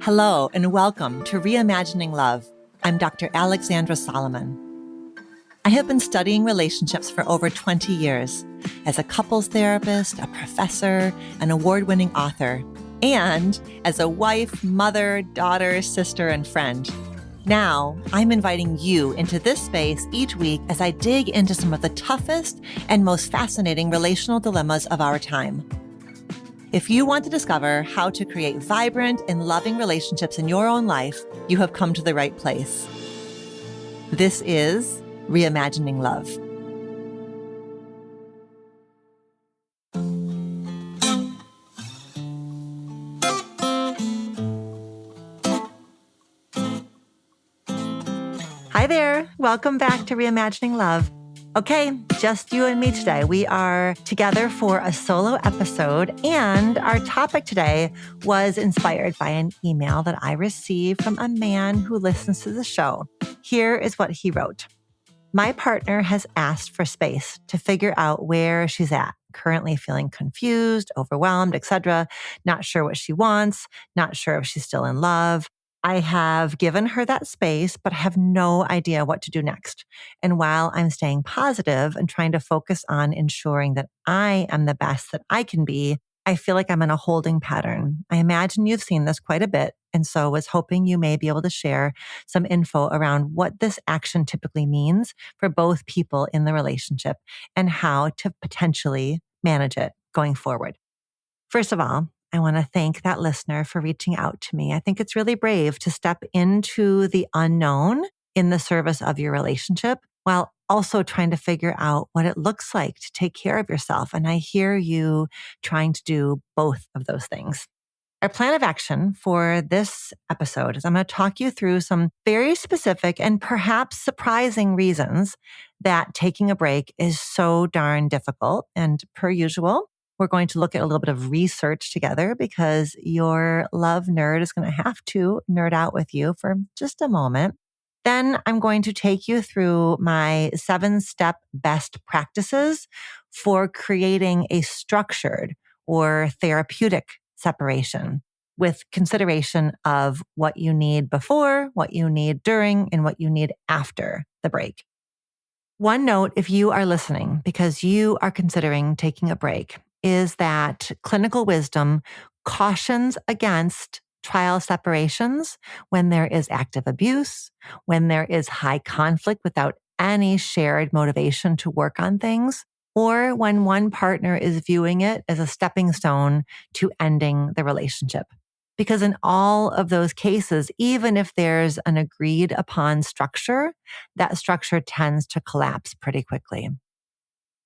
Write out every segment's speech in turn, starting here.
Hello, and welcome to Reimagining Love. I'm Dr. Alexandra Solomon. I have been studying relationships for over 20 years as a couples therapist, a professor, an award-winning author, and as a wife, mother, daughter, sister, and friend. Now, I'm inviting you into this space each week as I dig into some of the toughest and most fascinating relational dilemmas of our time. If you want to discover how to create vibrant and loving relationships in your own life, you have come to the right place. This is Reimagining Love. Hi there. Welcome back to Reimagining Love. Okay, just you and me today. We are together for a solo episode, and our topic today was inspired by an email that I received from a man who listens to the show. Here is what he wrote. My partner has asked for space to figure out where she's at, currently feeling confused, overwhelmed, etc., not sure what she wants, not sure if she's still in love. I have given her that space, but have no idea what to do next. And while I'm staying positive and trying to focus on ensuring that I am the best that I can be, I feel like I'm in a holding pattern. I imagine you've seen this quite a bit, and so was hoping you may be able to share some info around what this action typically means for both people in the relationship and how to potentially manage it going forward. First of all, I want to thank that listener for reaching out to me. I think it's really brave to step into the unknown in the service of your relationship while also trying to figure out what it looks like to take care of yourself. And I hear you trying to do both of those things. Our plan of action for this episode is I'm going to talk you through some very specific and perhaps surprising reasons that taking a break is so darn difficult. And per usual, we're going to look at a little bit of research together because your love nerd is going to have to nerd out with you for just a moment. Then I'm going to take you through my 7-step best practices for creating a structured or therapeutic separation with consideration of what you need before, what you need during, and what you need after the break. One note, if you are listening because you are considering taking a break, is that clinical wisdom cautions against trial separations when there is active abuse, when there is high conflict without any shared motivation to work on things, or when one partner is viewing it as a stepping stone to ending the relationship. Because in all of those cases, even if there's an agreed upon structure, that structure tends to collapse pretty quickly.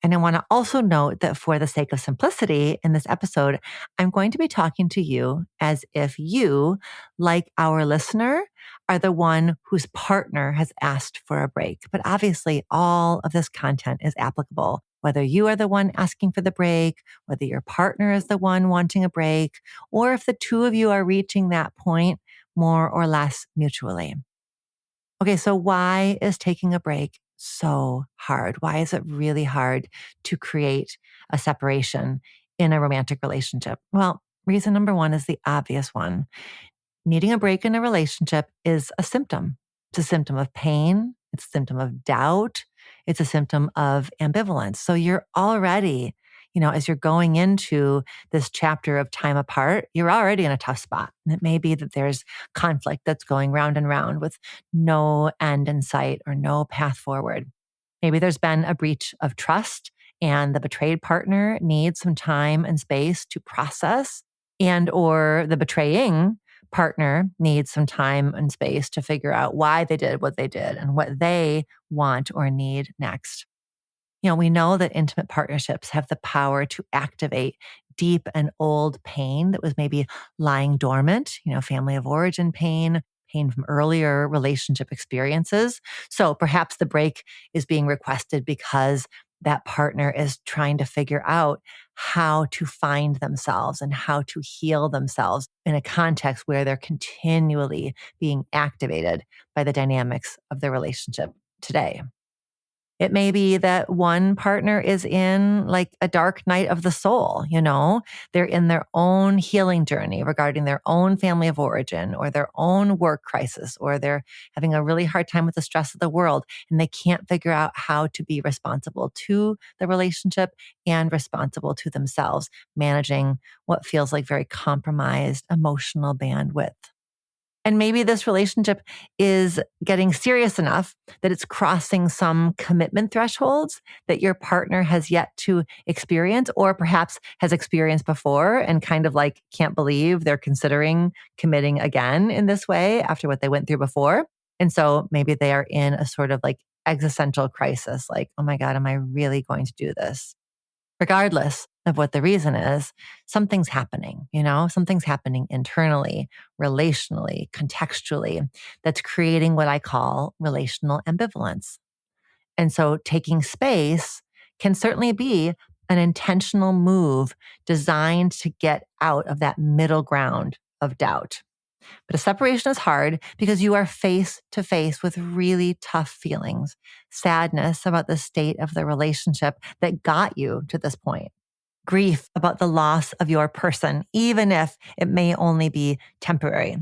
And I want to also note that for the sake of simplicity in this episode, I'm going to be talking to you as if you, like our listener, are the one whose partner has asked for a break. But obviously, all of this content is applicable, whether you are the one asking for the break, whether your partner is the one wanting a break, or if the two of you are reaching that point more or less mutually. Okay, so why is taking a break so hard? Why is it really hard to create a separation in a romantic relationship? Well, reason number one is the obvious one. Needing a break in a relationship is a symptom. It's a symptom of pain. It's a symptom of doubt. It's a symptom of ambivalence. So you're already, as you're going into this chapter of time apart, you're already in a tough spot. And it may be that there's conflict that's going round and round with no end in sight or no path forward. Maybe there's been a breach of trust and the betrayed partner needs some time and space to process, and or the betraying partner needs some time and space to figure out why they did what they did and what they want or need next. We know that intimate partnerships have the power to activate deep and old pain that was maybe lying dormant, family of origin pain from earlier relationship experiences. So perhaps the break is being requested because that partner is trying to figure out how to find themselves and how to heal themselves in a context where they're continually being activated by the dynamics of the relationship today. It may be that one partner is in like a dark night of the soul, they're in their own healing journey regarding their own family of origin or their own work crisis, or they're having a really hard time with the stress of the world and they can't figure out how to be responsible to the relationship and responsible to themselves, managing what feels like very compromised emotional bandwidth. And maybe this relationship is getting serious enough that it's crossing some commitment thresholds that your partner has yet to experience, or perhaps has experienced before and kind of like can't believe they're considering committing again in this way after what they went through before. And so maybe they are in a sort of like existential crisis, like, oh my God, am I really going to do this? Regardless of what the reason is, something's happening, something's happening internally, relationally, contextually, that's creating what I call relational ambivalence. And so taking space can certainly be an intentional move designed to get out of that middle ground of doubt. But a separation is hard because you are face to face with really tough feelings, sadness about the state of the relationship that got you to this point, grief about the loss of your person, even if it may only be temporary.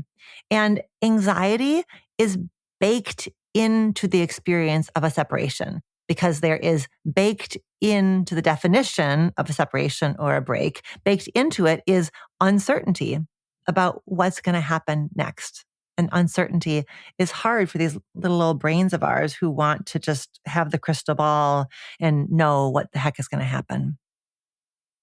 And anxiety is baked into the experience of a separation because there is baked into the definition of a separation or a break, baked into it is uncertainty about what's going to happen next. And uncertainty is hard for these little old brains of ours who want to just have the crystal ball and know what the heck is going to happen.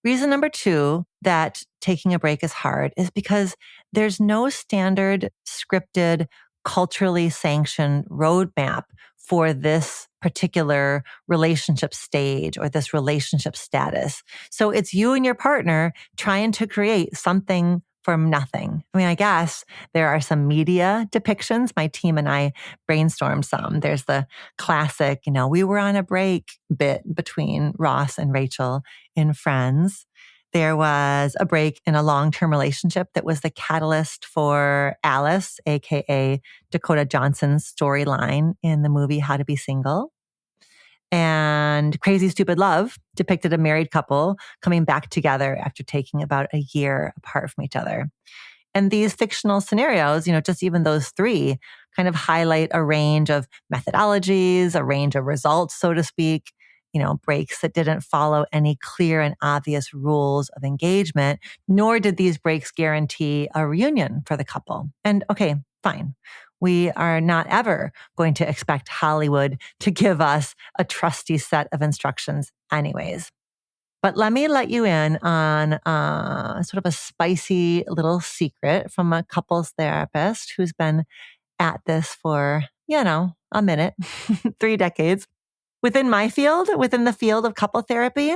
Reason number 2 that taking a break is hard is because there's no standard, scripted, culturally sanctioned roadmap for this particular relationship stage or this relationship status. So it's you and your partner trying to create something from nothing. I mean, I guess there are some media depictions. My team and I brainstormed some. There's the classic, we were on a break bit between Ross and Rachel in Friends. There was a break in a long-term relationship that was the catalyst for Alice, aka Dakota Johnson's storyline in the movie How to Be Single. And Crazy Stupid Love depicted a married couple coming back together after taking about a year apart from each other. And these fictional scenarios, just even those 3 kind of highlight a range of methodologies, a range of results, so to speak, breaks that didn't follow any clear and obvious rules of engagement, nor did these breaks guarantee a reunion for the couple. And okay, fine. We are not ever going to expect Hollywood to give us a trusty set of instructions anyways. But let me let you in on sort of a spicy little secret from a couples therapist who's been at this for, a minute, 3 decades. Within my field, within the field of couple therapy,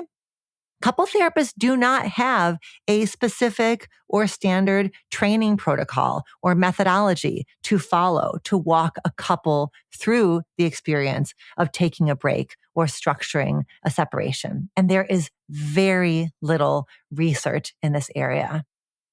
couple therapists do not have a specific or standard training protocol or methodology to follow to walk a couple through the experience of taking a break or structuring a separation. And there is very little research in this area.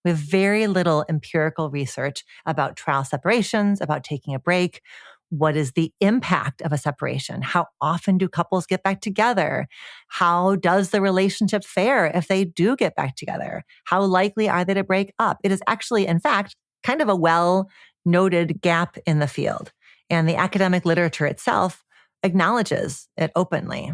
We have very little empirical research about trial separations, about taking a break. What is the impact of a separation? How often do couples get back together? How does the relationship fare if they do get back together? How likely are they to break up? It is actually, in fact, kind of a well-noted gap in the field. And the academic literature itself acknowledges it openly.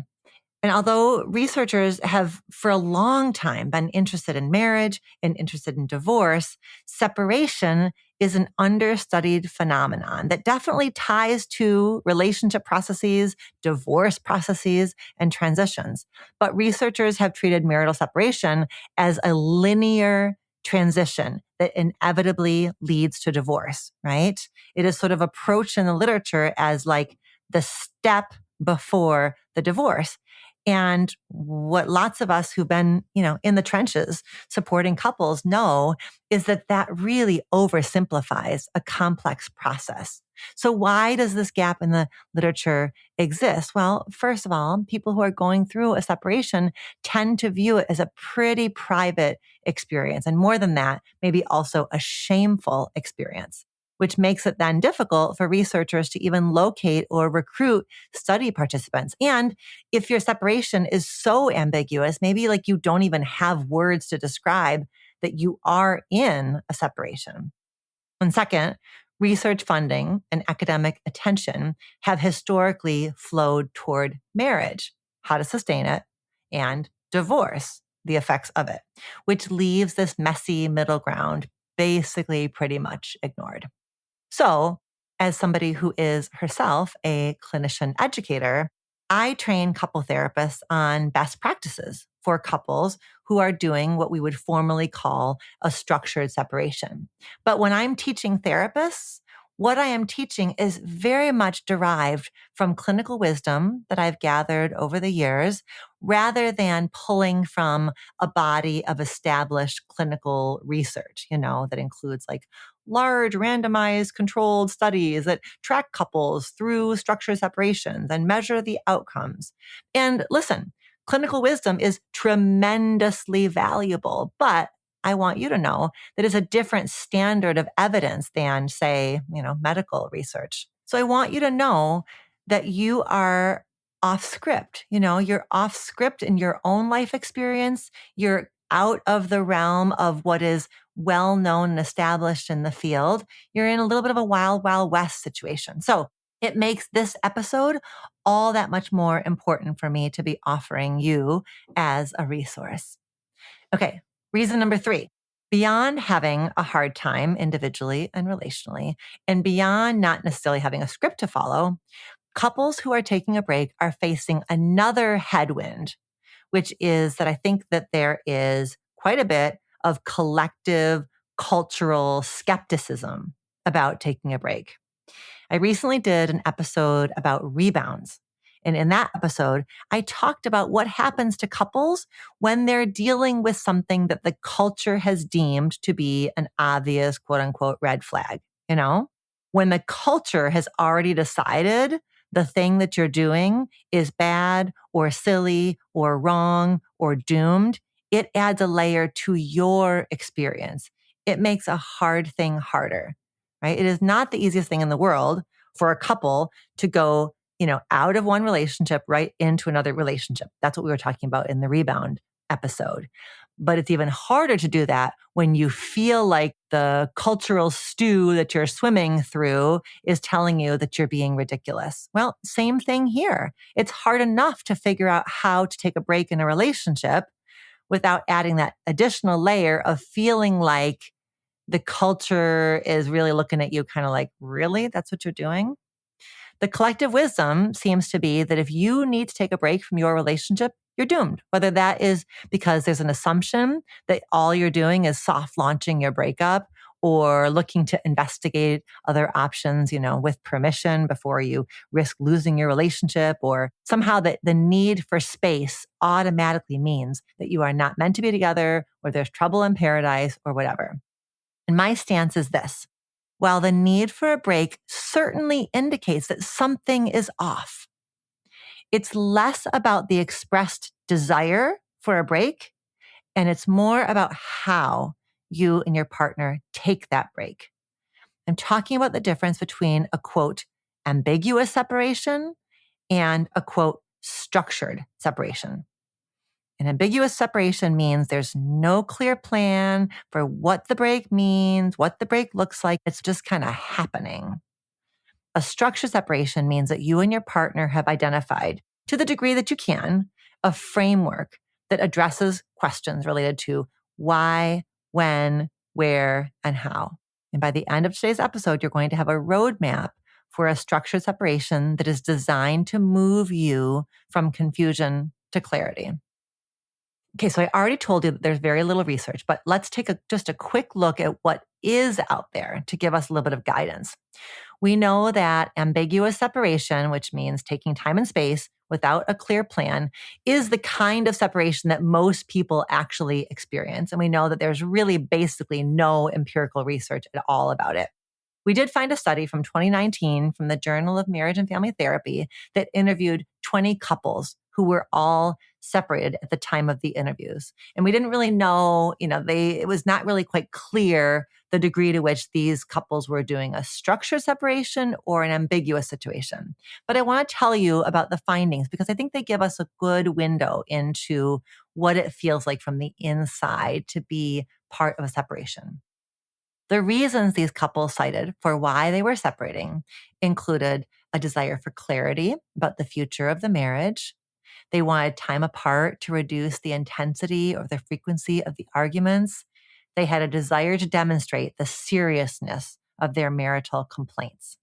And although researchers have for a long time been interested in marriage and interested in divorce, separation is an understudied phenomenon that definitely ties to relationship processes, divorce processes, and transitions. But researchers have treated marital separation as a linear transition that inevitably leads to divorce, right? It is sort of approached in the literature as like the step before the divorce. And what lots of us who've been, in the trenches supporting couples know is that that really oversimplifies a complex process. So why does this gap in the literature exist? Well, first of all, people who are going through a separation tend to view it as a pretty private experience. And more than that, maybe also a shameful experience. which makes it then difficult for researchers to even locate or recruit study participants. And if your separation is so ambiguous, maybe like you don't even have words to describe that you are in a separation. And second, research funding and academic attention have historically flowed toward marriage, how to sustain it, and divorce, the effects of it, which leaves this messy middle ground basically pretty much ignored. So, as somebody who is herself a clinician educator, I train couple therapists on best practices for couples who are doing what we would formally call a structured separation. But when I'm teaching therapists, what I am teaching is very much derived from clinical wisdom that I've gathered over the years, rather than pulling from a body of established clinical research, that includes like large randomized controlled studies that track couples through structured separations and measure the outcomes. And listen, clinical wisdom is tremendously valuable, but I want you to know that it's a different standard of evidence than, say, medical research. So I want you to know that you are off script. You're off script in your own life experience. You're out of the realm of what is well known and established in the field. You're in a little bit of a wild, wild west situation. So it makes this episode all that much more important for me to be offering you as a resource. Okay, reason number 3. Beyond having a hard time individually and relationally, and beyond not necessarily having a script to follow, couples who are taking a break are facing another headwind, which is that I think that there is quite a bit of collective cultural skepticism about taking a break. I recently did an episode about rebounds. And in that episode, I talked about what happens to couples when they're dealing with something that the culture has deemed to be an obvious, quote unquote, red flag. When the culture has already decided the thing that you're doing is bad or silly or wrong or doomed, it adds a layer to your experience. It makes a hard thing harder, right? It is not the easiest thing in the world for a couple to go, out of one relationship right into another relationship. That's what we were talking about in the rebound episode. But it's even harder to do that when you feel like the cultural stew that you're swimming through is telling you that you're being ridiculous. Well, same thing here. It's hard enough to figure out how to take a break in a relationship without adding that additional layer of feeling like the culture is really looking at you kind of like, really? That's what you're doing? The collective wisdom seems to be that if you need to take a break from your relationship, you're doomed. Whether that is because there's an assumption that all you're doing is soft launching your breakup or looking to investigate other options, with permission before you risk losing your relationship, or somehow that the need for space automatically means that you are not meant to be together or there's trouble in paradise or whatever. And my stance is this. While the need for a break certainly indicates that something is off, it's less about the expressed desire for a break, and it's more about how you and your partner take that break. I'm talking about the difference between a, quote, ambiguous separation and a, quote, structured separation. An ambiguous separation means there's no clear plan for what the break means, what the break looks like. It's just kind of happening. A structured separation means that you and your partner have identified, to the degree that you can, a framework that addresses questions related to why, when, where, and how. And by the end of today's episode, you're going to have a roadmap for a structured separation that is designed to move you from confusion to clarity. Okay, so I already told you that there's very little research, but let's take just a quick look at what is out there to give us a little bit of guidance. We know that ambiguous separation, which means taking time and space without a clear plan, is the kind of separation that most people actually experience. And we know that there's really basically no empirical research at all about it. We did find a study from 2019 from the Journal of Marriage and Family Therapy that interviewed 20 couples who were all separated at the time of the interviews. And we didn't really know, it was not really quite clear the degree to which these couples were doing a structured separation or an ambiguous situation. But I want to tell you about the findings because I think they give us a good window into what it feels like from the inside to be part of a separation. The reasons these couples cited for why they were separating included a desire for clarity about the future of the marriage. They wanted time apart to reduce the intensity or the frequency of the arguments. They had a desire to demonstrate the seriousness of their marital complaints.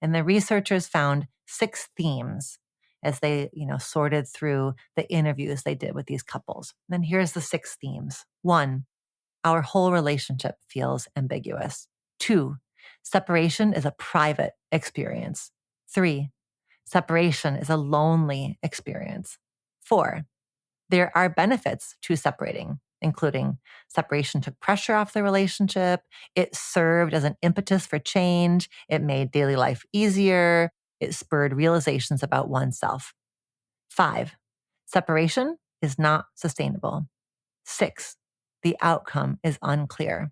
And the researchers found 6 themes as they, sorted through the interviews they did with these couples. And then here's the 6 themes. 1, our whole relationship feels ambiguous. 2, separation is a private experience. 3, separation is a lonely experience. 4, there are benefits to separating, including separation took pressure off the relationship. It served as an impetus for change. It made daily life easier. It spurred realizations about oneself. 5, separation is not sustainable. 6, the outcome is unclear.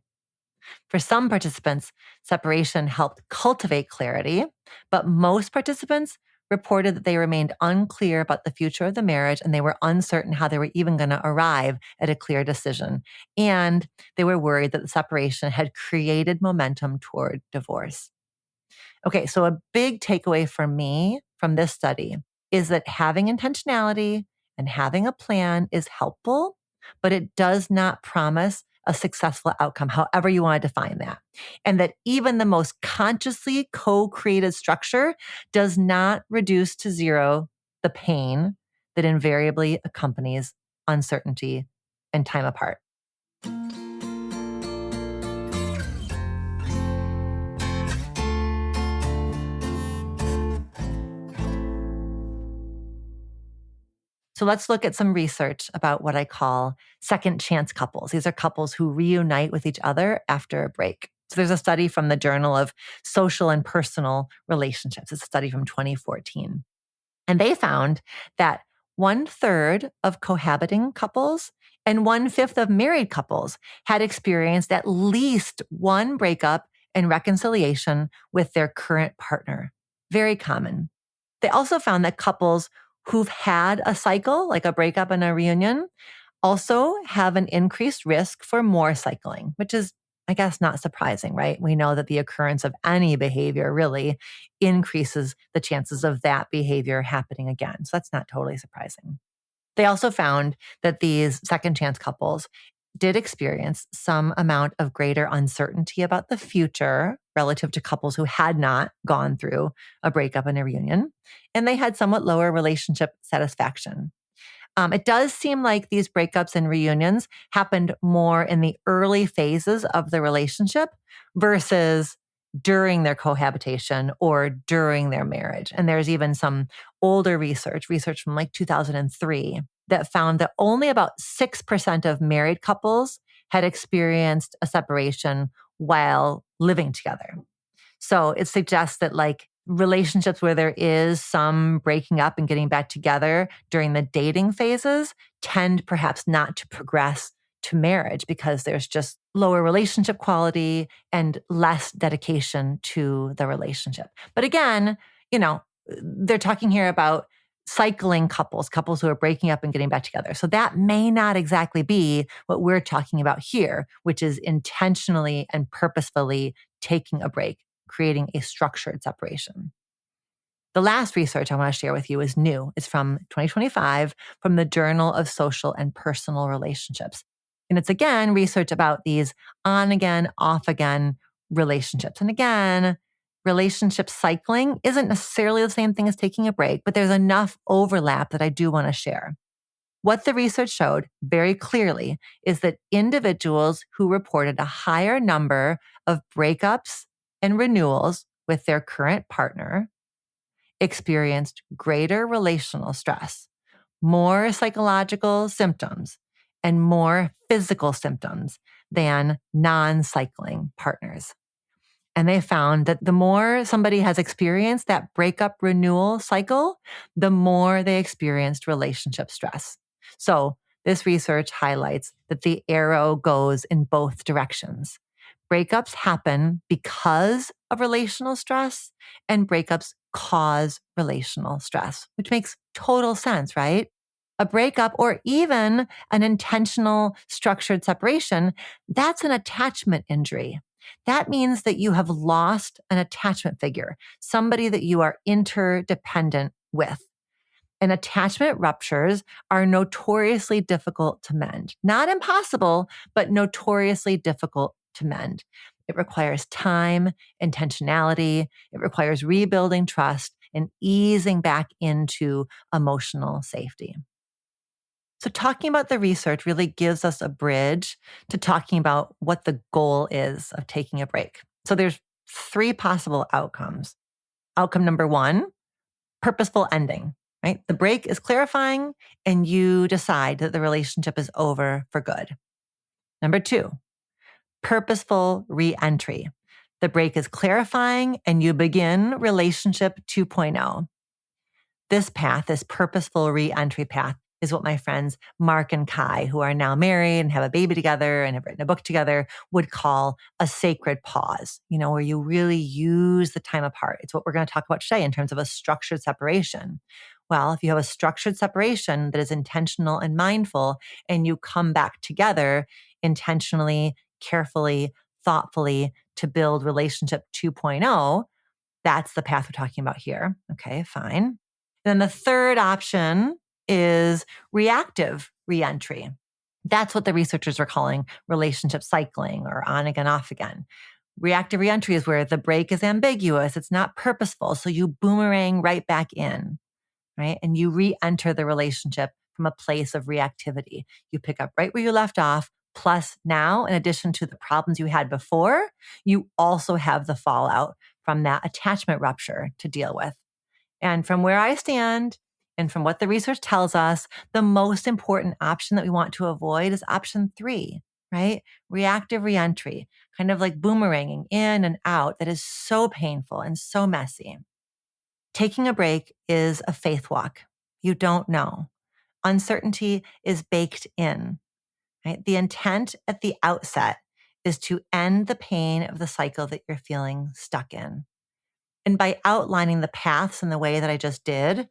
For some participants, separation helped cultivate clarity, but most participants reported that they remained unclear about the future of the marriage and they were uncertain how they were even going to arrive at a clear decision. And they were worried that the separation had created momentum toward divorce. Okay, so a big takeaway for me from this study is that having intentionality and having a plan is helpful, but it does not promise a successful outcome, however you want to define that. And that even the most consciously co-created structure does not reduce to zero the pain that invariably accompanies uncertainty and time apart. So let's look at some research about what I call second chance couples. These are couples who reunite with each other after a break. So there's a study from the Journal of Social and Personal Relationships. It's a study from 2014. And they found that 1/3 of cohabiting couples and 1/5 of married couples had experienced at least one breakup and reconciliation with their current partner. Very common. They also found that couples who've had a cycle, like a breakup and a reunion, also have an increased risk for more cycling, which is, I guess, not surprising, right? We know that the occurrence of any behavior really increases the chances of that behavior happening again. So that's not totally surprising. They also found that these second chance couples did experience some amount of greater uncertainty about the future relative to couples who had not gone through a breakup and a reunion, and they had somewhat lower relationship satisfaction. It does seem like these breakups and reunions happened more in the early phases of the relationship versus during their cohabitation or during their marriage. And there's even some older research from like 2003, that found that only about 6% of married couples had experienced a separation while living together. So it suggests that like relationships where there is some breaking up and getting back together during the dating phases tend perhaps not to progress to marriage because there's just lower relationship quality and less dedication to the relationship. But again, they're talking here about cycling couples who are breaking up and getting back together. So that may not exactly be what we're talking about here, which is intentionally and purposefully taking a break, creating a structured separation. The last research I want to share with you is new. It's from 2025 from the Journal of Social and Personal Relationships. And it's again, research about these on again, off again relationships. And again, relationship cycling isn't necessarily the same thing as taking a break, but there's enough overlap that I do want to share. What the research showed very clearly is that individuals who reported a higher number of breakups and renewals with their current partner experienced greater relational stress, more psychological symptoms, and more physical symptoms than non-cycling partners. And they found that the more somebody has experienced that breakup renewal cycle, the more they experienced relationship stress. So this research highlights that the arrow goes in both directions. Breakups happen because of relational stress, and breakups cause relational stress, which makes total sense, right? A breakup or even an intentional structured separation, that's an attachment injury. That means that you have lost an attachment figure, somebody that you are interdependent with. And attachment ruptures are notoriously difficult to mend. Not impossible, but notoriously difficult to mend. It requires time, intentionality. It requires rebuilding trust and easing back into emotional safety. So talking about the research really gives us a bridge to talking about what the goal is of taking a break. So there's 3 possible outcomes. Outcome number 1, purposeful ending, right? The break is clarifying and you decide that the relationship is over for good. Number 2, purposeful re-entry. The break is clarifying and you begin relationship 2.0. This path, this purposeful re-entry path, is what my friends Mark and Kai, who are now married and have a baby together and have written a book together, would call a sacred pause, where you really use the time apart. It's what we're going to talk about today in terms of a structured separation. Well, if you have a structured separation that is intentional and mindful, and you come back together intentionally, carefully, thoughtfully to build relationship 2.0, that's the path we're talking about here. Okay, fine. Then the third option is reactive reentry. That's what the researchers are calling relationship cycling or on again, off again. Reactive reentry is where the break is ambiguous. It's not purposeful. So you boomerang right back in, right? And you re-enter the relationship from a place of reactivity. You pick up right where you left off. Plus now, in addition to the problems you had before, you also have the fallout from that attachment rupture to deal with. And from where I stand and from what the research tells us, the most important option that we want to avoid is option 3, right? Reactive reentry, kind of like boomeranging in and out. That is so painful and so messy. Taking a break is a faith walk. You don't know. Uncertainty is baked in, right? The intent at the outset is to end the pain of the cycle that you're feeling stuck in. And by outlining the paths in the way that I just did,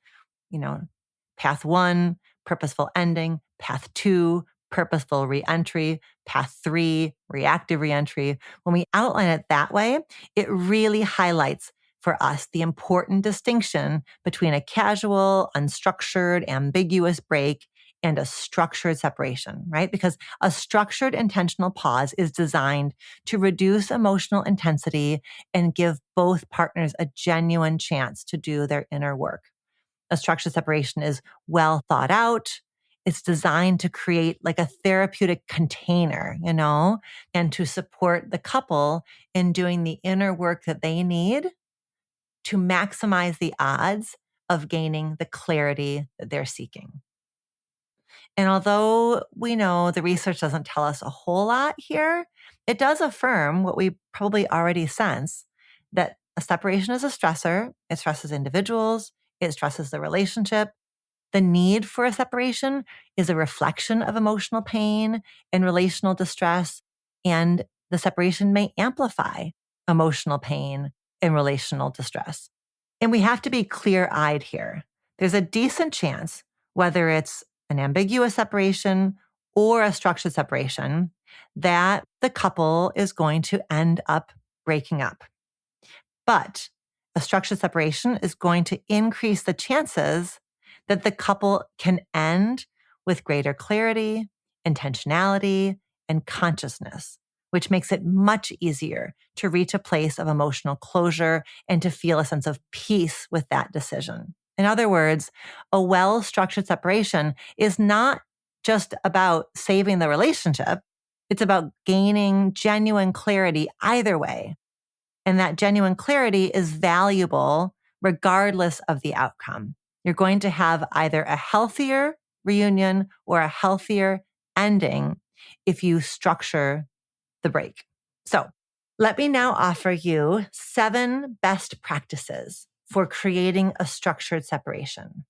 path 1, purposeful ending, path 2, purposeful reentry, path 3, reactive reentry. When we outline it that way, it really highlights for us the important distinction between a casual, unstructured, ambiguous break and a structured separation, right? Because a structured intentional pause is designed to reduce emotional intensity and give both partners a genuine chance to do their inner work. A structured separation is well thought out. It's designed to create like a therapeutic container, and to support the couple in doing the inner work that they need to maximize the odds of gaining the clarity that they're seeking. And although we know the research doesn't tell us a whole lot here, it does affirm what we probably already sense, that a separation is a stressor. It stresses individuals. It stresses the relationship. The need for a separation is a reflection of emotional pain and relational distress, and the separation may amplify emotional pain and relational distress. And we have to be clear-eyed here. There's a decent chance, whether it's an ambiguous separation or a structured separation, that the couple is going to end up breaking up. But a structured separation is going to increase the chances that the couple can end with greater clarity, intentionality, and consciousness, which makes it much easier to reach a place of emotional closure and to feel a sense of peace with that decision. In other words, a well-structured separation is not just about saving the relationship. It's about gaining genuine clarity either way. And that genuine clarity is valuable regardless of the outcome. You're going to have either a healthier reunion or a healthier ending if you structure the break. So Let me now offer you 7 best practices for creating a structured separation.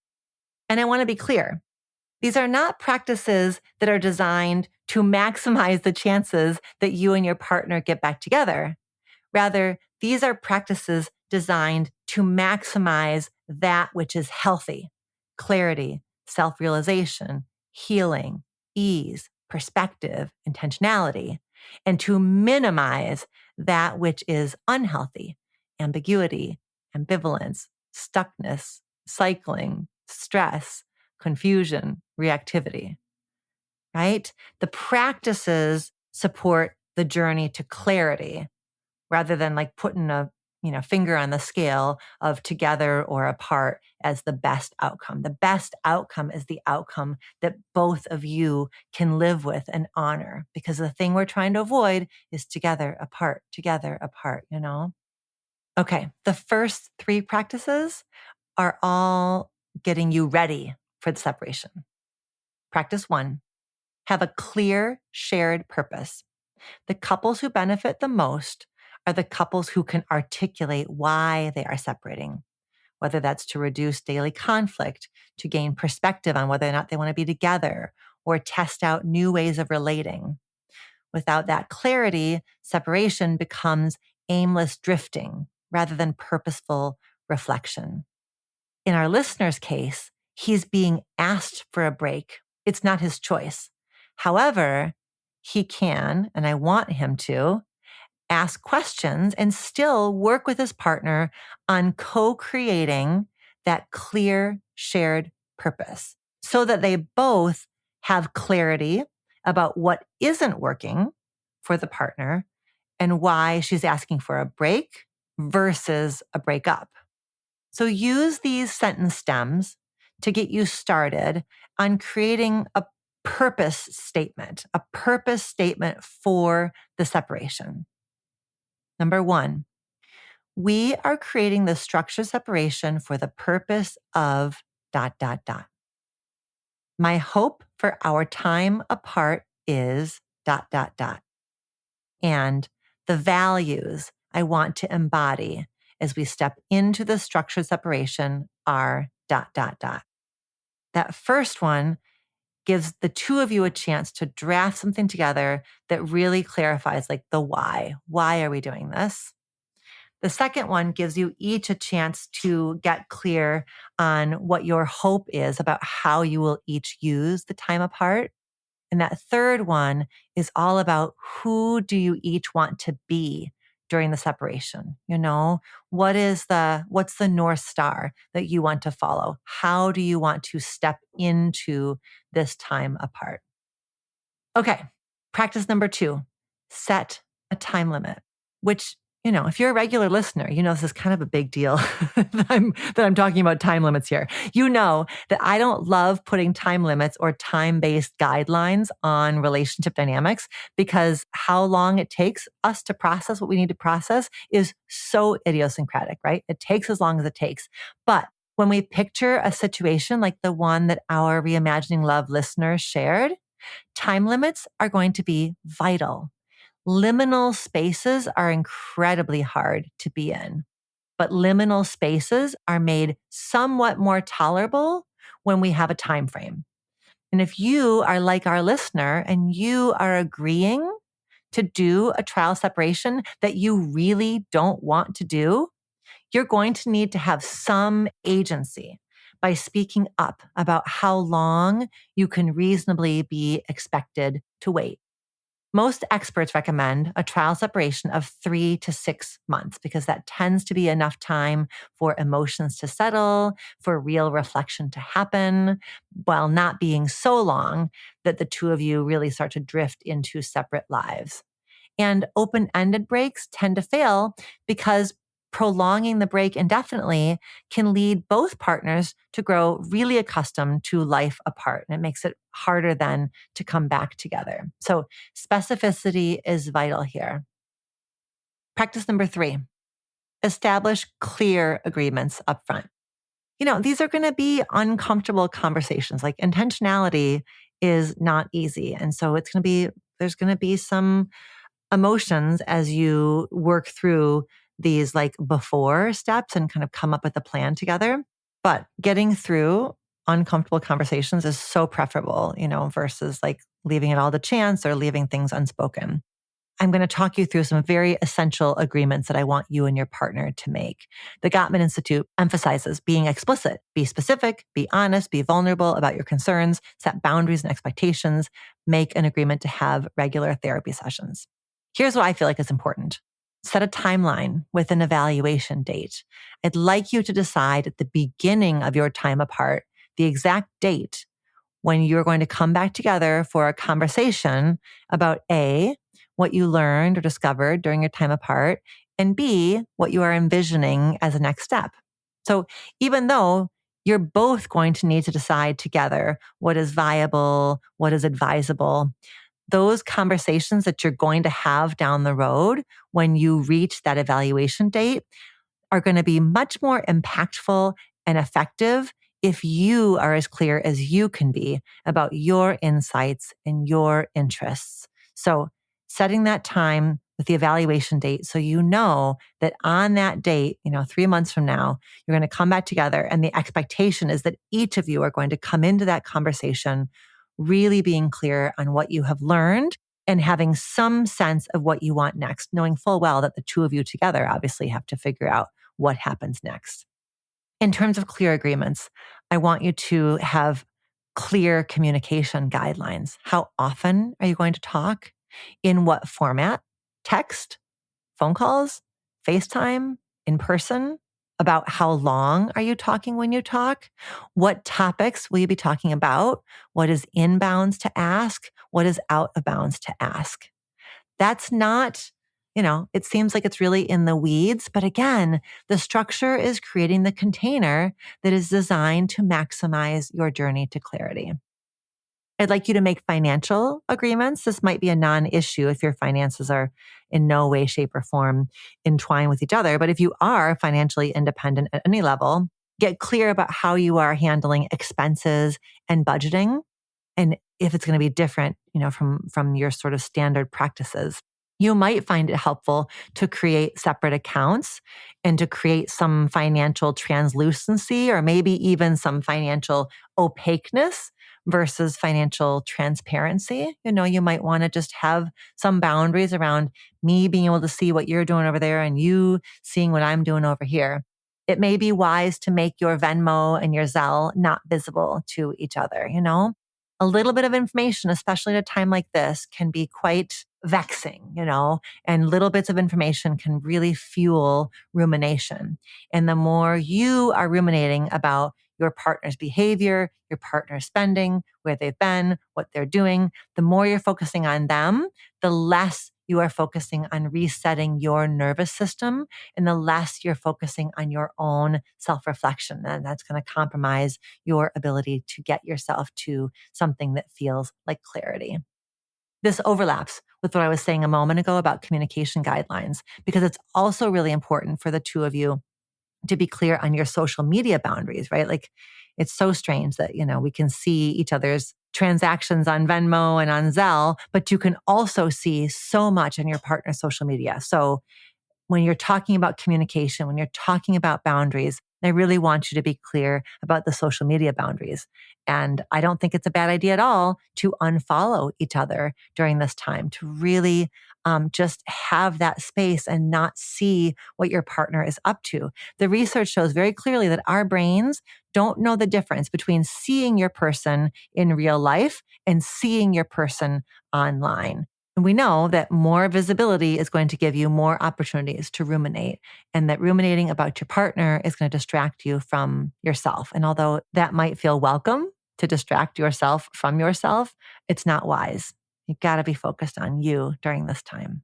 And I want to be clear. These are not practices that are designed to maximize the chances that you and your partner get back together. Rather, these are practices designed to maximize that which is healthy: clarity, self-realization, healing, ease, perspective, intentionality, and to minimize that which is unhealthy: ambiguity, ambivalence, stuckness, cycling, stress, confusion, reactivity, right? The practices support the journey to clarity rather than like putting a finger on the scale of together or apart as the best outcome. The best outcome is the outcome that both of you can live with and honor, because the thing we're trying to avoid is together, apart, Okay, the first 3 practices are all getting you ready for the separation. Practice 1, have a clear shared purpose. The couples who benefit the most are the couples who can articulate why they are separating, whether that's to reduce daily conflict, to gain perspective on whether or not they want to be together, or test out new ways of relating. Without that clarity, separation becomes aimless drifting rather than purposeful reflection. In our listener's case, he's being asked for a break. It's not his choice. However, he can, and I want him to, ask questions and still work with his partner on co-creating that clear shared purpose so that they both have clarity about what isn't working for the partner and why she's asking for a break versus a breakup. So use these sentence stems to get you started on creating a purpose statement for the separation. Number 1, we are creating the structured separation for the purpose of ... My hope for our time apart is ... And the values I want to embody as we step into the structured separation are ... That first one gives the two of you a chance to draft something together that really clarifies like the why. Why are we doing this? The second one gives you each a chance to get clear on what your hope is about how you will each use the time apart. And that third one is all about who do you each want to be during the separation? What's the North Star that you want to follow? How do you want to step into this time apart? Okay. Practice number 2, set a time limit, which, if you're a regular listener, this is kind of a big deal that I'm talking about time limits here. You know that I don't love putting time limits or time-based guidelines on relationship dynamics because how long it takes us to process what we need to process is so idiosyncratic, right? It takes as long as it takes. But when we picture a situation like the one that our Reimagining Love listeners shared, time limits are going to be vital. Liminal spaces are incredibly hard to be in, but liminal spaces are made somewhat more tolerable when we have a time frame. And if you are like our listener and you are agreeing to do a trial separation that you really don't want to do, you're going to need to have some agency by speaking up about how long you can reasonably be expected to wait. Most experts recommend a trial separation of 3 to 6 months because that tends to be enough time for emotions to settle, for real reflection to happen, while not being so long that the two of you really start to drift into separate lives. And open-ended breaks tend to fail because prolonging the break indefinitely can lead both partners to grow really accustomed to life apart. And it makes it harder then to come back together. So specificity is vital here. Practice number 3, establish clear agreements up front. These are going to be uncomfortable conversations. Like intentionality is not easy. And so there's going to be some emotions as you work through these like before steps and kind of come up with a plan together. But getting through uncomfortable conversations is so preferable, versus like leaving it all to chance or leaving things unspoken. I'm going to talk you through some very essential agreements that I want you and your partner to make. The Gottman Institute emphasizes being explicit, be specific, be honest, be vulnerable about your concerns, set boundaries and expectations, make an agreement to have regular therapy sessions. Here's what I feel like is important. Set a timeline with an evaluation date. I'd like you to decide at the beginning of your time apart the exact date when you're going to come back together for a conversation about A, what you learned or discovered during your time apart, and B, what you are envisioning as a next step. So even though you're both going to need to decide together what is viable, what is advisable, those conversations that you're going to have down the road when you reach that evaluation date are going to be much more impactful and effective if you are as clear as you can be about your insights and your interests. So setting that time with the evaluation date so you know that on that date, 3 months from now, you're going to come back together and the expectation is that each of you are going to come into that conversation really being clear on what you have learned and having some sense of what you want next, knowing full well that the two of you together obviously have to figure out what happens next. In terms of clear agreements, I want you to have clear communication guidelines. How often are you going to talk? In what format? Text, phone calls, FaceTime, in person? About how long are you talking when you talk? What topics will you be talking about? What is inbounds to ask? What is out of bounds to ask? That's not, it seems like it's really in the weeds. But again, the structure is creating the container that is designed to maximize your journey to clarity. I'd like you to make financial agreements. This might be a non-issue if your finances are in no way, shape, or form entwined with each other. But if you are financially independent at any level, get clear about how you are handling expenses and budgeting. And if it's going to be different, from your sort of standard practices. You might find it helpful to create separate accounts and to create some financial translucency or maybe even some financial opaqueness versus financial transparency. You might want to just have some boundaries around me being able to see what you're doing over there and you seeing what I'm doing over here. It may be wise to make your Venmo and your Zelle not visible to each other, A little bit of information, especially at a time like this, can be quite vexing, and little bits of information can really fuel rumination. And the more you are ruminating about your partner's behavior, your partner's spending, where they've been, what they're doing, the more you're focusing on them, the less you are focusing on resetting your nervous system and the less you're focusing on your own self-reflection. And that's going to compromise your ability to get yourself to something that feels like clarity. This overlaps with what I was saying a moment ago about communication guidelines, because it's also really important for the two of you to be clear on your social media boundaries, right? Like it's so strange that, we can see each other's transactions on Venmo and on Zelle, but you can also see so much on your partner's social media. So when you're talking about communication, when you're talking about boundaries, I really want you to be clear about the social media boundaries. And I don't think it's a bad idea at all to unfollow each other during this time, to really just have that space and not see what your partner is up to. The research shows very clearly that our brains don't know the difference between seeing your person in real life and seeing your person online. And we know that more visibility is going to give you more opportunities to ruminate, and that ruminating about your partner is going to distract you from yourself. And although that might feel welcome to distract yourself from yourself, it's not wise. You've got to be focused on you during this time.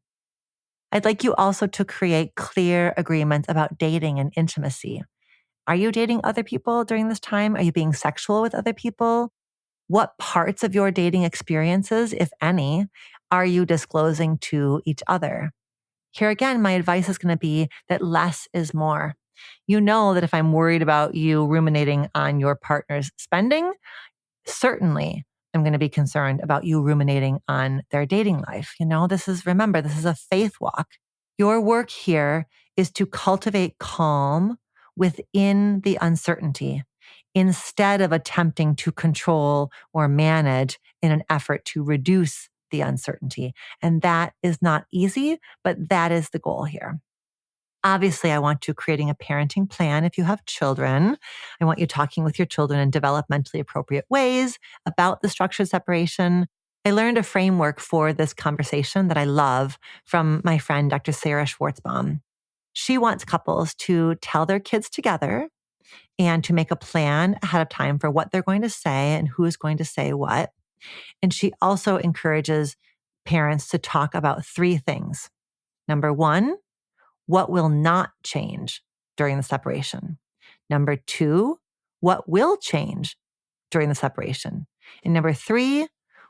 I'd like you also to create clear agreements about dating and intimacy. Are you dating other people during this time? Are you being sexual with other people? What parts of your dating experiences, if any, are you disclosing to each other? Here again, my advice is going to be that less is more. You know that if I'm worried about you ruminating on your partner's spending, certainly am going to be concerned about you ruminating on their dating life. Remember, this is a faith walk. Your work here is to cultivate calm within the uncertainty instead of attempting to control or manage in an effort to reduce the uncertainty. And that is not easy, but that is the goal here. Obviously, I want you creating a parenting plan if you have children. I want you talking with your children in developmentally appropriate ways about the structured separation. I learned a framework for this conversation that I love from my friend, Dr. Sarah Schwartzbaum. She wants couples to tell their kids together and to make a plan ahead of time for what they're going to say and who is going to say what. And she also encourages parents to talk about 3 things. Number 1, what will not change during the separation? Number 2, what will change during the separation? And number 3,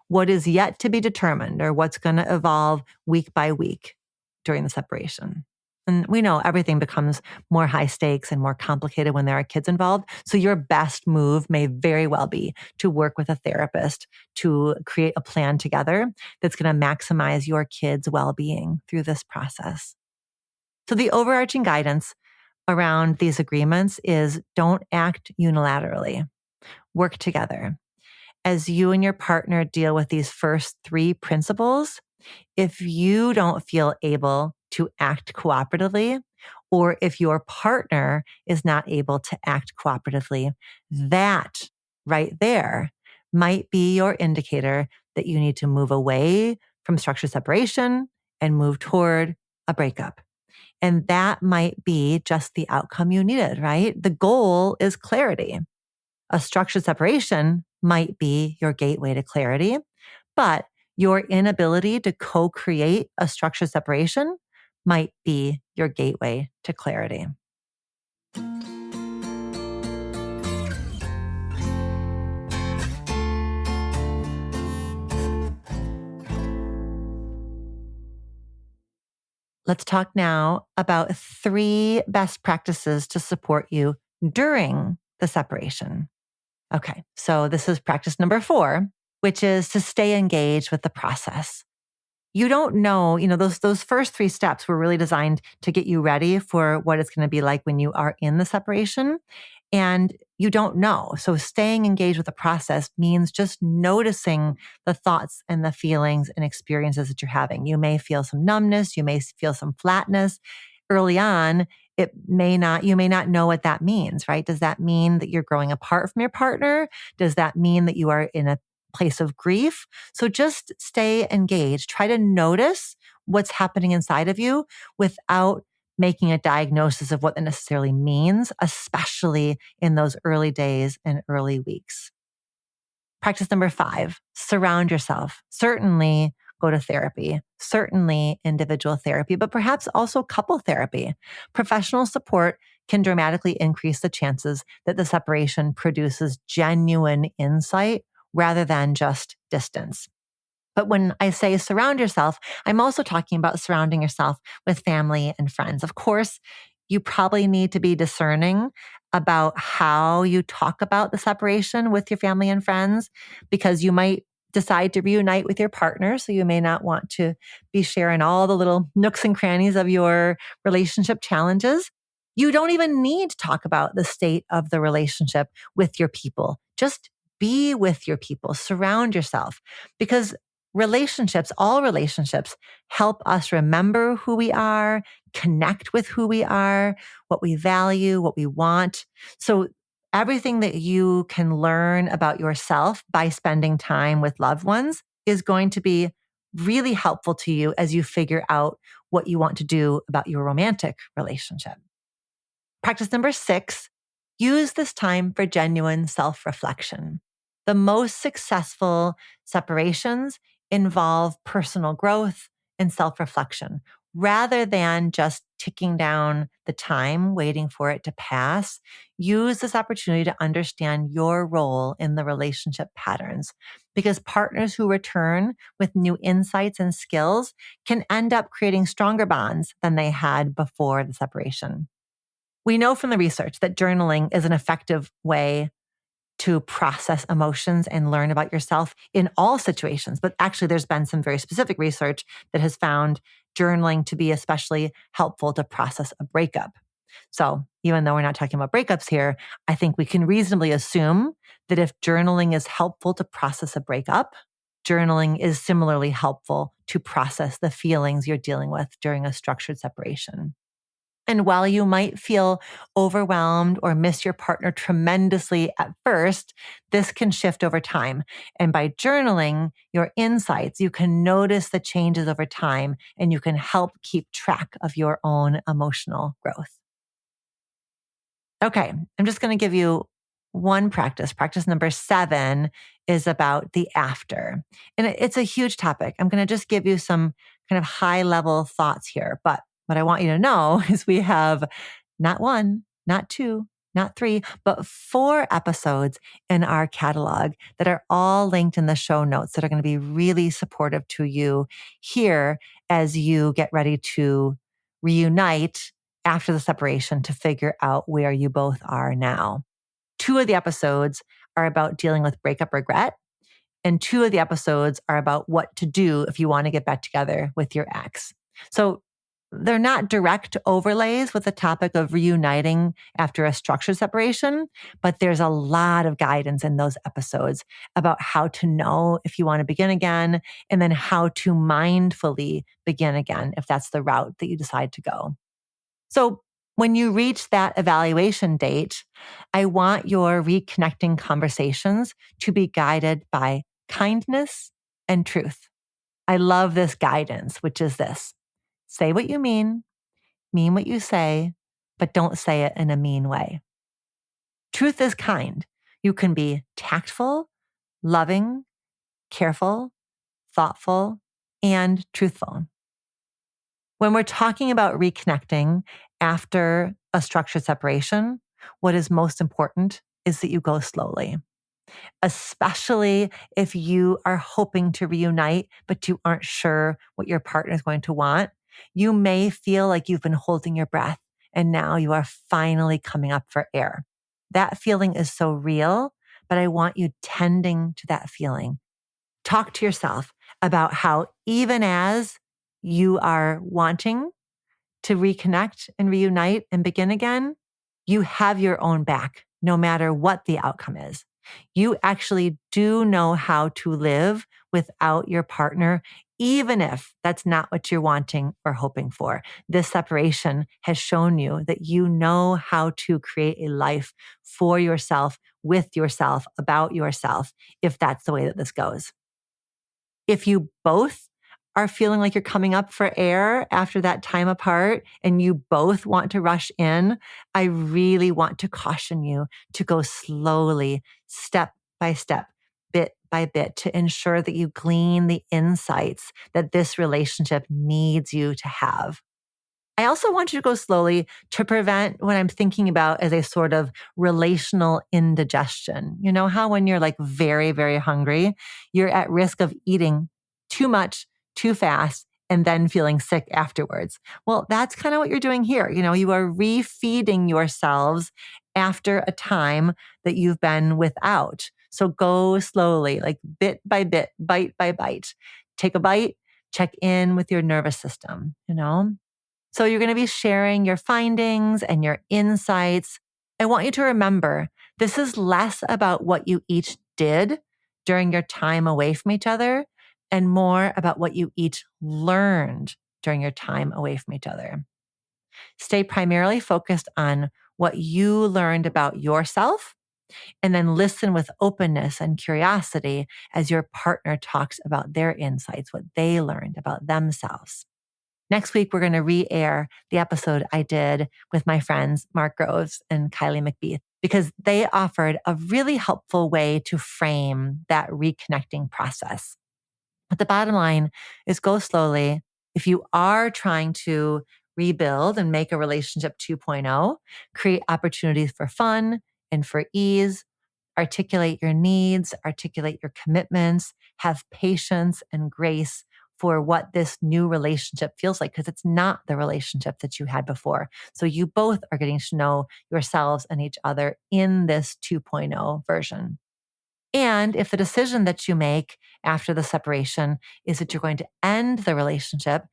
what is yet to be determined or what's going to evolve week by week during the separation. And we know everything becomes more high stakes and more complicated when there are kids involved. So your best move may very well be to work with a therapist to create a plan together that's going to maximize your kids' well-being through this process. So the overarching guidance around these agreements is don't act unilaterally. Work together. As you and your partner deal with these first 3 principles, if you don't feel able to act cooperatively, or if your partner is not able to act cooperatively, that right there might be your indicator that you need to move away from structured separation and move toward a breakup. And that might be just the outcome you needed, right? The goal is clarity. A structured separation might be your gateway to clarity, but your inability to co-create a structured separation might be your gateway to clarity. Let's talk now about 3 best practices to support you during the separation. Okay, so this is practice number 4, which is to stay engaged with the process. You don't know, those first 3 steps were really designed to get you ready for what it's going to be like when you are in the separation. And you don't know. So staying engaged with the process means just noticing the thoughts and the feelings and experiences that you're having. You may feel some numbness. You may feel some flatness. Early on, you may not know what that means, right? Does that mean that you're growing apart from your partner? Does that mean that you are in a place of grief? So just stay engaged. Try to notice what's happening inside of you without making a diagnosis of what that necessarily means, especially in those early days and early weeks. Practice number 5, surround yourself. Certainly go to therapy, certainly individual therapy, but perhaps also couple therapy. Professional support can dramatically increase the chances that the separation produces genuine insight rather than just distance. But when I say surround yourself, I'm also talking about surrounding yourself with family and friends. Of course, you probably need to be discerning about how you talk about the separation with your family and friends, because you might decide to reunite with your partner. So you may not want to be sharing all the little nooks and crannies of your relationship challenges. You don't even need to talk about the state of the relationship with your people. Just be with your people, surround yourself, because all relationships help us remember who we are, connect with who we are, what we value, what we want. So everything that you can learn about yourself by spending time with loved ones is going to be really helpful to you as you figure out what you want to do about your romantic relationship. Practice number 6, use this time for genuine self-reflection. The most successful separations involve personal growth and self-reflection rather than just ticking down the time, waiting for it to pass. Use this opportunity to understand your role in the relationship patterns, because partners who return with new insights and skills can end up creating stronger bonds than they had before the separation. We know from the research that journaling is an effective way to process emotions and learn about yourself in all situations. But actually, there's been some very specific research that has found journaling to be especially helpful to process a breakup. So even though we're not talking about breakups here, I think we can reasonably assume that if journaling is helpful to process a breakup, journaling is similarly helpful to process the feelings you're dealing with during a structured separation. And while you might feel overwhelmed or miss your partner tremendously at first, this can shift over time. And by journaling your insights, you can notice the changes over time and you can help keep track of your own emotional growth. Okay, I'm just going to give you one practice. Practice number 7 is about the after. And it's a huge topic. I'm going to just give you some kind of high level thoughts here. But what I want you to know is we have not 1, not 2, not 3, but 4 episodes in our catalog that are all linked in the show notes that are going to be really supportive to you here as you get ready to reunite after the separation to figure out where you both are now. 2 of the episodes are about dealing with breakup regret, and 2 of the episodes are about what to do if you want to get back together with your ex. So they're not direct overlays with the topic of reuniting after a structured separation, but there's a lot of guidance in those episodes about how to know if you want to begin again, and then how to mindfully begin again if that's the route that you decide to go. So when you reach that evaluation date, I want your reconnecting conversations to be guided by kindness and truth. I love this guidance, which is this: say what you mean what you say, but don't say it in a mean way. Truth is kind. You can be tactful, loving, careful, thoughtful, and truthful. When we're talking about reconnecting after a structured separation, what is most important is that you go slowly, especially if you are hoping to reunite, but you aren't sure what your partner is going to want. You may feel like you've been holding your breath and now you are finally coming up for air. That feeling is so real, but I want you tending to that feeling. Talk to yourself about how even as you are wanting to reconnect and reunite and begin again, you have your own back, no matter what the outcome is. You actually do know how to live without your partner, even if that's not what you're wanting or hoping for. This separation has shown you that you know how to create a life for yourself, with yourself, about yourself, if that's the way that this goes. If you both are feeling like you're coming up for air after that time apart and you both want to rush in, I really want to caution you to go slowly, step by step, bit by bit, to ensure that you glean the insights that this relationship needs you to have. I also want you to go slowly to prevent what I'm thinking about as a sort of relational indigestion. You know how when you're like very, very hungry, you're at risk of eating too much, too fast, and then feeling sick afterwards. Well, that's kind of what you're doing here. You know, you are refeeding yourselves after a time that you've been without. So go slowly, like bit by bit, bite by bite. Take a bite, check in with your nervous system, you know? So you're going to be sharing your findings and your insights. I want you to remember, this is less about what you each did during your time away from each other and more about what you each learned during your time away from each other. Stay primarily focused on what you learned about yourself, and then listen with openness and curiosity as your partner talks about their insights, what they learned about themselves. Next week, we're going to re-air the episode I did with my friends, Mark Groves and Kylie McBeath, because they offered a really helpful way to frame that reconnecting process. But the bottom line is go slowly. If you are trying to rebuild and make a relationship 2.0, create opportunities for fun and for ease, articulate your needs, articulate your commitments, have patience and grace for what this new relationship feels like, because it's not the relationship that you had before. So you both are getting to know yourselves and each other in this 2.0 version. And if the decision that you make after the separation is that you're going to end the relationship,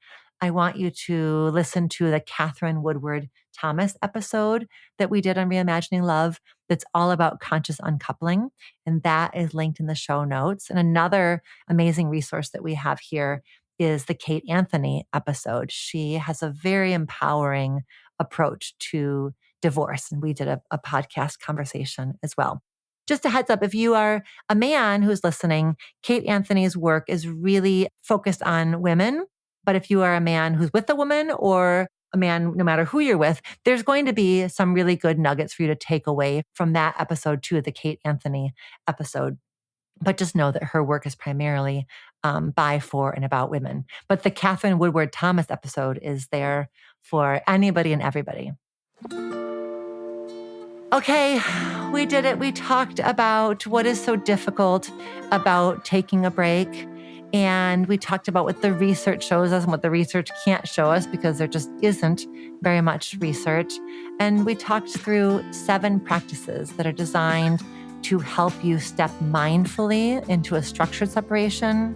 I want you to listen to the Catherine Woodward Thomas episode that we did on Reimagining Love that's all about conscious uncoupling. And that is linked in the show notes. And another amazing resource that we have here is the Kate Anthony episode. She has a very empowering approach to divorce. And we did a podcast conversation as well. Just a heads up, if you are a man who's listening, Kate Anthony's work is really focused on women. But if you are a man who's with a woman or a man, no matter who you're with, there's going to be some really good nuggets for you to take away from that episode to the Kate Anthony episode. But just know that her work is primarily by, for, and about women. But the Catherine Woodward Thomas episode is there for anybody and everybody. Okay, we did it. We talked about what is so difficult about taking a break. And we talked about what the research shows us and what the research can't show us because there just isn't very much research. And we talked through 7 practices that are designed to help you step mindfully into a structured separation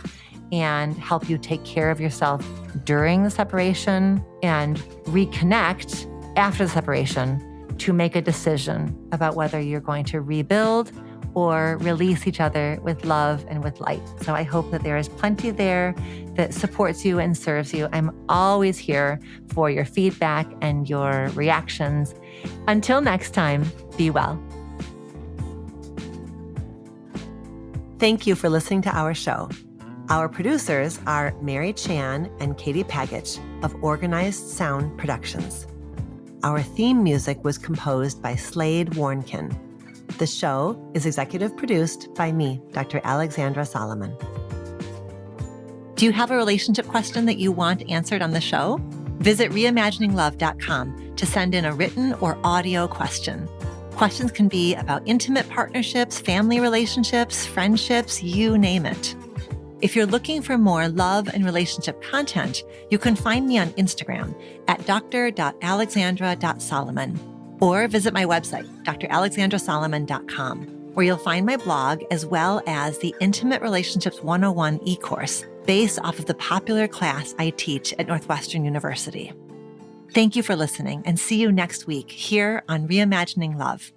and help you take care of yourself during the separation and reconnect after the separation to make a decision about whether you're going to rebuild or release each other with love and with light. So I hope that there is plenty there that supports you and serves you. I'm always here for your feedback and your reactions. Until next time, be well. Thank you for listening to our show. Our producers are Mary Chan and Katie Pagich of Organized Sound Productions. Our theme music was composed by Slade Warnkin. The show is executive produced by me, Dr. Alexandra Solomon. Do you have a relationship question that you want answered on the show? Visit reimagininglove.com to send in a written or audio question. Questions can be about intimate partnerships, family relationships, friendships, you name it. If you're looking for more love and relationship content, you can find me on Instagram at dr.alexandra.solomon or visit my website, dralexandrasolomon.com, where you'll find my blog as well as the Intimate Relationships 101 e-course based off of the popular class I teach at Northwestern University. Thank you for listening and see you next week here on Reimagining Love.